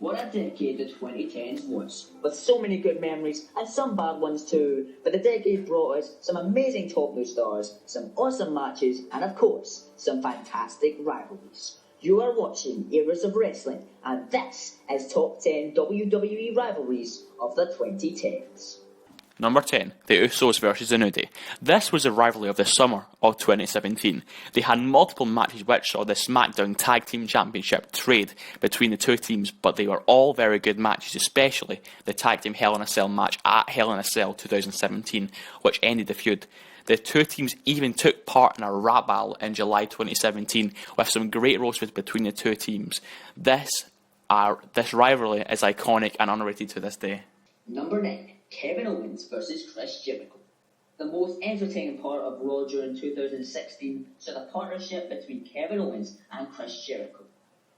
What a decade the 2010s was, with so many good memories and some bad ones too. But the decade brought us some amazing top new stars, some awesome matches, and of course, some fantastic rivalries. You are watching Eras of Wrestling, and this is Top 10 WWE Rivalries of the 2010s. Number 10, the Usos versus the New Day. This was the rivalry of the summer of 2017. They had multiple matches which saw the Smackdown Tag Team Championship trade between the two teams, but they were all very good matches, especially the Tag Team Hell in a Cell match at Hell in a Cell 2017, which ended the feud. The two teams even took part in a rap battle in July 2017, with some great roasts between the two teams. This rivalry is iconic and underrated to this day. Number 9. Kevin Owens versus Chris Jericho. The most entertaining part of Raw during 2016 saw the partnership between Kevin Owens and Chris Jericho.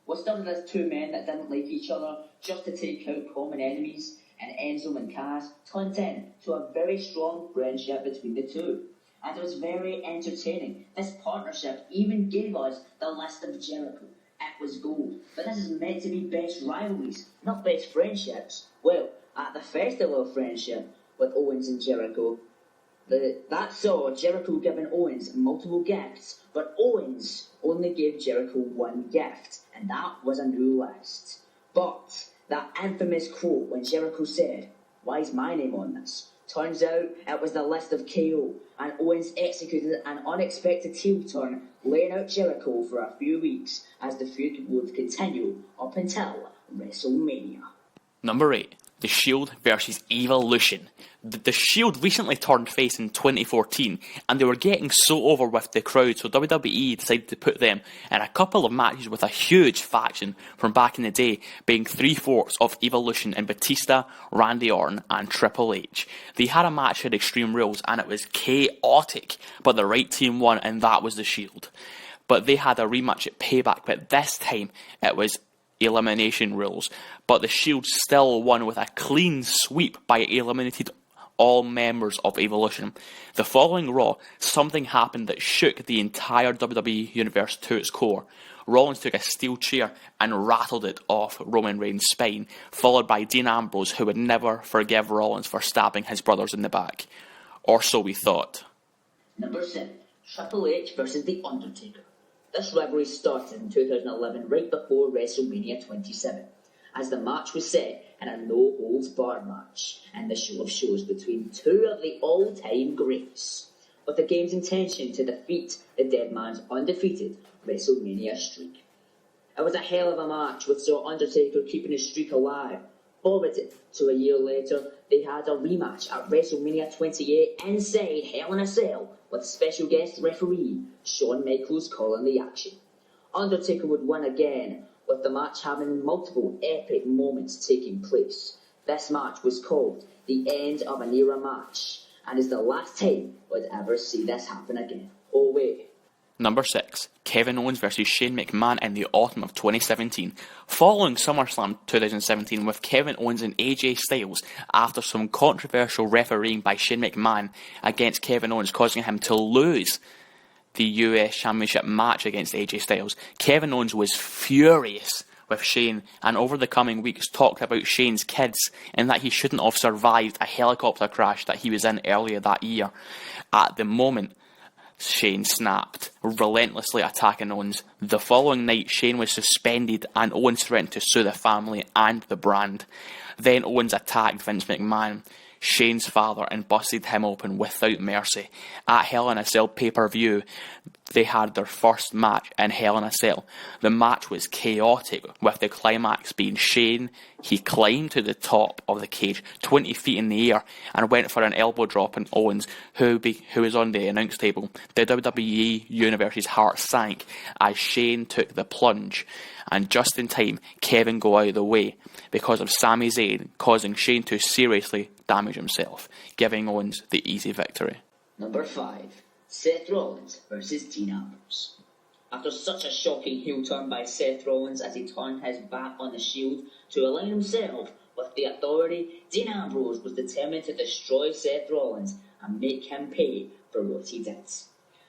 What started as two men that didn't like each other just to take out common enemies and Enzo and Cass turned into a very strong friendship between the two. And it was very entertaining. This partnership even gave us the list of Jericho. It was gold. But this is meant to be best rivalries, not best friendships. Well, at the Festival of Friendship with Owens and Jericho, that saw Jericho giving Owens multiple gifts, but Owens only gave Jericho one gift, and that was a new list. But that infamous quote when Jericho said, "Why is my name on this?" Turns out it was the list of KO, and Owens executed an unexpected heel turn, laying out Jericho for a few weeks as the feud would continue up until WrestleMania. Number 8. The Shield versus Evolution. The Shield recently turned face in 2014, and they were getting so over with the crowd, so WWE decided to put them in a couple of matches with a huge faction from back in the day, being 3/4 of Evolution in Batista, Randy Orton, and Triple H. They had a match at Extreme Rules, and it was chaotic, but the right team won, and that was the Shield. But they had a rematch at Payback, but this time it was elimination rules, but the Shield still won with a clean sweep by eliminated all members of Evolution. The following Raw, something happened that shook the entire WWE universe to its core. Rollins took a steel chair and rattled it off Roman Reigns' spine, followed by Dean Ambrose, who would never forgive Rollins for stabbing his brothers in the back. Or so we thought. Number 7. Triple H versus The Undertaker. This rivalry started in 2011, right before WrestleMania 27, as the match was set in a no-holds-barred match and the show of shows between two of the all-time greats, with the game's intention to defeat the Dead Man's undefeated WrestleMania streak. It was a hell of a match, with Sir Undertaker keeping his streak alive. Forward to a year later, they had a rematch at WrestleMania 28 inside Hell in a Cell, with special guest referee Shawn Michaels calling the action. Undertaker would win again, with the match having multiple epic moments taking place. This match was called the end of an era match, and is the last time we'd ever see this happen again. Oh wait. Number 6. Kevin Owens versus Shane McMahon in the autumn of 2017. Following SummerSlam 2017 with Kevin Owens and AJ Styles after some controversial refereeing by Shane McMahon against Kevin Owens, causing him to lose the US Championship match against AJ Styles, Kevin Owens was furious with Shane, and over the coming weeks talked about Shane's kids and that he shouldn't have survived a helicopter crash that he was in earlier that year. At the moment, Shane snapped, relentlessly attacking Owens. The following night, Shane was suspended and Owens threatened to sue the family and the brand. Then Owens attacked Vince McMahon, Shane's father, and busted him open without mercy. At Hell in a Cell pay-per-view, they had their first match in Hell in a Cell. The match was chaotic, with the climax being Shane. He climbed to the top of the cage, 20 feet in the air, and went for an elbow drop on Owens, who was on the announce table. The WWE Universe's heart sank as Shane took the plunge, and just in time, Kevin got out of the way because of Sami Zayn, causing Shane to seriously damage himself, giving Owens the easy victory. Number 5. Seth Rollins versus Dean Ambrose. After such a shocking heel turn by Seth Rollins as he turned his back on the Shield to align himself with the Authority, Dean Ambrose was determined to destroy Seth Rollins and make him pay for what he did.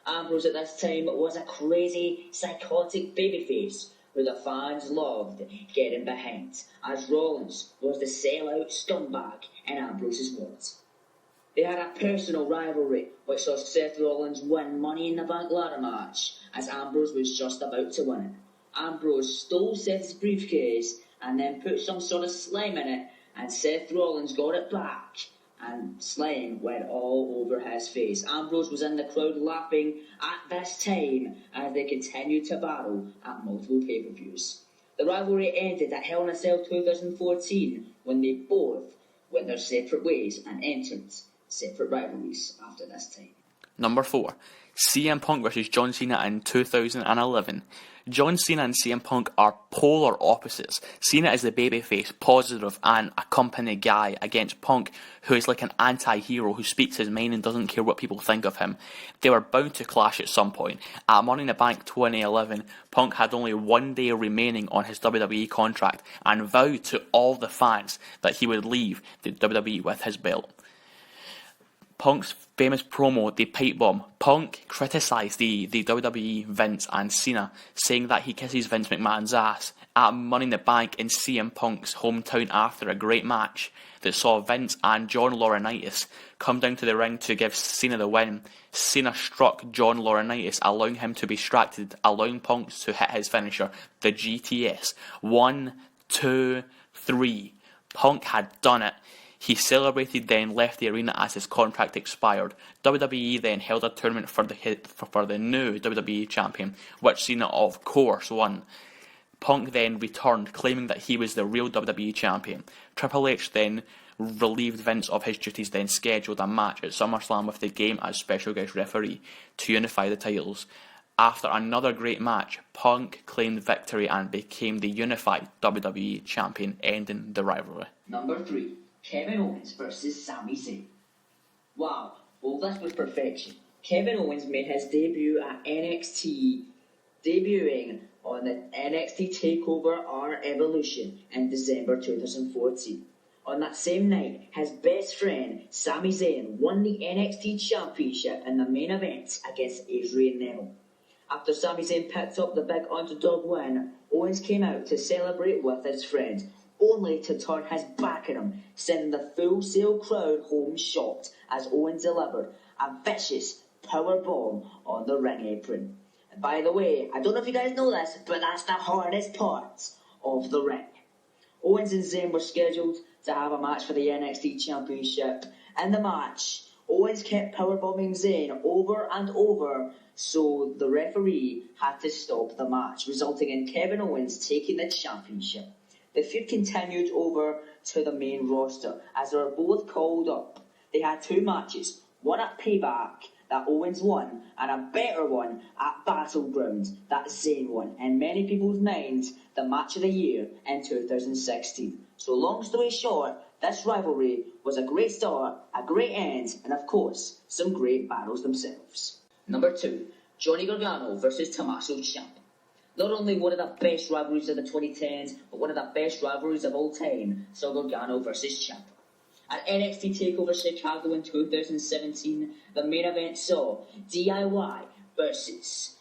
Ambrose at this time was a crazy, psychotic babyface who the fans loved getting behind, as Rollins was the sellout scumbag in Ambrose's words. They had a personal rivalry which saw Seth Rollins win Money in the Bank ladder match as Ambrose was just about to win it. Ambrose stole Seth's briefcase and then put some sort of slime in it, and Seth Rollins got it back and slime went all over his face. Ambrose was in the crowd laughing at this time as they continued to battle at multiple pay-per-views. The rivalry ended at Hell in a Cell 2014 when they both went their separate ways and entered separate rivalries after this time. Number 4. CM Punk versus John Cena in 2011. John Cena and CM Punk are polar opposites. Cena is the babyface, positive and a company guy against Punk, who is like an anti-hero who speaks his mind and doesn't care what people think of him. They were bound to clash at some point. At Money in the Bank 2011, Punk had only 1 day remaining on his WWE contract and vowed to all the fans that he would leave the WWE with his belt. Punk's famous promo, the pipe bomb. Punk criticised the WWE, Vince and Cena, saying that he kisses Vince McMahon's ass at Money in the Bank in CM Punk's hometown after a great match that saw Vince and John Laurinaitis come down to the ring to give Cena the win. Cena struck John Laurinaitis, allowing him to be distracted, allowing Punk to hit his finisher, the GTS. 1, 2, 3. Punk had done it. He celebrated, then left the arena as his contract expired. WWE then held a tournament for the new WWE champion, which Cena of course won. Punk then returned, claiming that he was the real WWE champion. Triple H then relieved Vince of his duties, then scheduled a match at SummerSlam with the Game as special guest referee to unify the titles. After another great match, Punk claimed victory and became the unified WWE champion, ending the rivalry. Number 3. Kevin Owens versus Sami Zayn. Wow, well this was perfection. Kevin Owens made his debut at NXT, debuting on the NXT TakeOver R Evolution in December 2014. On that same night, his best friend Sami Zayn won the NXT Championship in the main event against Adrian Neville. After Sami Zayn picked up the big underdog win, Owens came out to celebrate with his friend, only to turn his back on him, sending the Full Sail crowd home shocked as Owens delivered a vicious power bomb on the ring apron. And by the way, I don't know if you guys know this, but that's the hardest part of the ring. Owens and Zayn were scheduled to have a match for the NXT Championship. In the match, Owens kept powerbombing Zayn over and over, so the referee had to stop the match, resulting in Kevin Owens taking the championship. The feud continued over to the main roster as they were both called up. They had 2 matches, one at Payback that Owens won and a better one at Battleground that Zayn won. In many people's minds, the match of the year in 2016. So long story short, this rivalry was a great start, a great end, and of course, some great battles themselves. Number 2, Johnny Gargano versus Tommaso Ciampa. Not only one of the best rivalries of the 2010s, but one of the best rivalries of all time, saw Gargano versus Ciampa. At NXT TakeOver Chicago in 2017, the main event saw DIY versus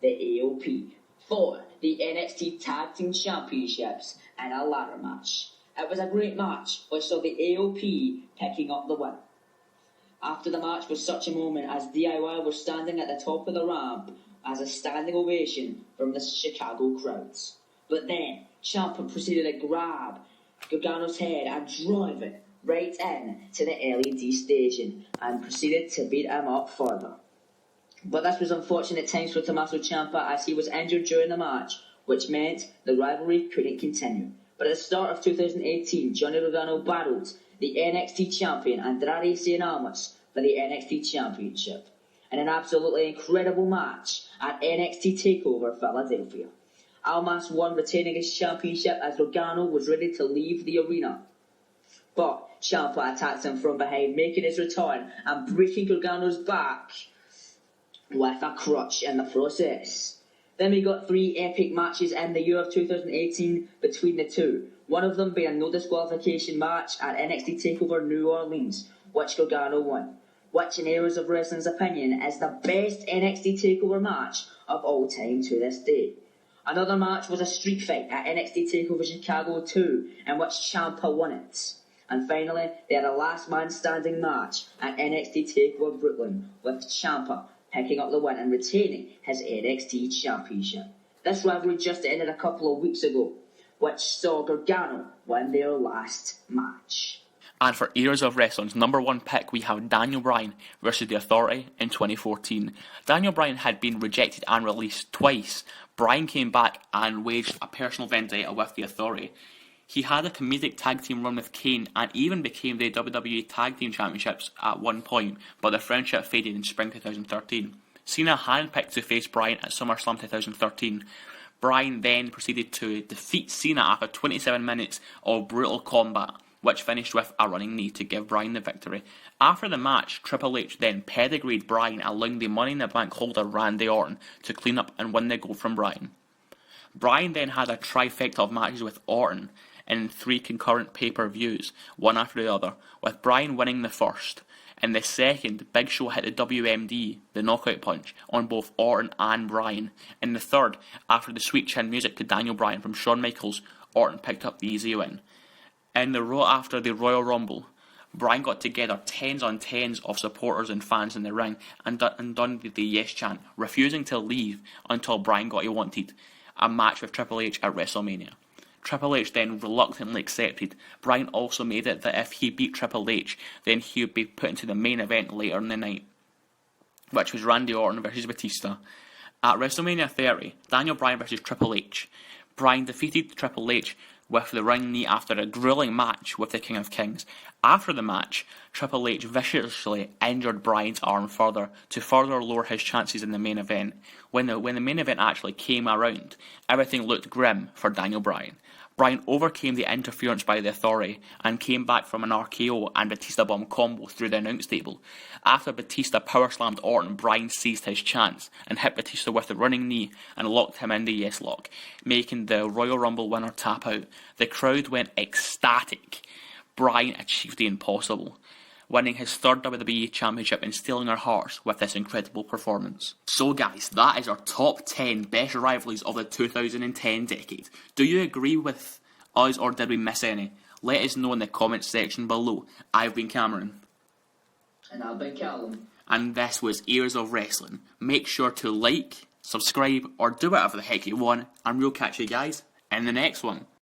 the AOP for the NXT Tag Team Championships in a ladder match. It was a great match, which saw the AOP picking up the win. After the match was such a moment as DIY was standing at the top of the ramp as a standing ovation from the Chicago crowds. But then, Ciampa proceeded to grab Gargano's head and drive it right in to the LED staging and proceeded to beat him up further. But this was unfortunate times for Tommaso Ciampa as he was injured during the match, which meant the rivalry couldn't continue. But at the start of 2018, Johnny Gargano battled the NXT champion Andrade Cien Almas for the NXT Championship in an absolutely incredible match at NXT TakeOver Philadelphia. Almas won, retaining his championship as Gargano was ready to leave the arena. But Ciampa attacked him from behind, making his return and breaking Gargano's back with a crutch in the process. Then we got 3 epic matches in the year of 2018 between the two. One of them being a no disqualification match at NXT TakeOver New Orleans, which Gargano won, which in Heroes of Wrestling's opinion is the best NXT TakeOver match of all time to this day. Another match was a street fight at NXT TakeOver Chicago 2, in which Ciampa won it. And finally, they had a last man standing match at NXT TakeOver Brooklyn, with Ciampa picking up the win and retaining his NXT Championship. This rivalry just ended a couple of weeks ago, which saw Gargano win their last match. And for Eras of Wrestling's number one pick, we have Daniel Bryan versus The Authority in 2014. Daniel Bryan had been rejected and released twice. Bryan came back and waged a personal vendetta with The Authority. He had a comedic tag team run with Kane and even became the WWE Tag Team Championships at one point, but the friendship faded in spring 2013. Cena handpicked to face Bryan at SummerSlam 2013. Bryan then proceeded to defeat Cena after 27 minutes of brutal combat, which finished with a running knee to give Bryan the victory. After the match, Triple H then pedigreed Bryan, allowing the Money in the Bank holder Randy Orton to clean up and win the gold from Bryan. Bryan then had a trifecta of matches with Orton in 3 concurrent pay-per-views, one after the other, with Bryan winning the first. In the second, Big Show hit the WMD, the knockout punch, on both Orton and Bryan. In the third, after the sweet chin music to Daniel Bryan from Shawn Michaels, Orton picked up the easy win. In the Raw after the Royal Rumble, Bryan got together tens on tens of supporters and fans in the ring and done the yes chant, refusing to leave until Bryan got what he wanted, a match with Triple H at WrestleMania. Triple H then reluctantly accepted. Bryan also made it that if he beat Triple H, then he would be put into the main event later in the night, which was Randy Orton versus Batista. At WrestleMania 30, Daniel Bryan versus Triple H. Bryan defeated Triple H with the running knee after a grueling match with the King of Kings. After the match, Triple H viciously injured Bryan's arm further to further lower his chances in the main event. When the main event actually came around, everything looked grim for Daniel Bryan. Bryan overcame the interference by the Authority and came back from an RKO and Batista Bomb combo through the announce table. After Batista powerslammed Orton, Bryan seized his chance and hit Batista with the running knee and locked him in the yes lock, making the Royal Rumble winner tap out. The crowd went ecstatic. Bryan achieved the impossible, winning his third WWE Championship and stealing our hearts with this incredible performance. So guys, that is our top 10 best rivalries of the 2010 decade. Do you agree with us or did we miss any? Let us know in the comments section below. I've been Cameron. And I've been Callum. And this was Ears of Wrestling. Make sure to like, subscribe, or do whatever the heck you want, and we'll catch you guys in the next one.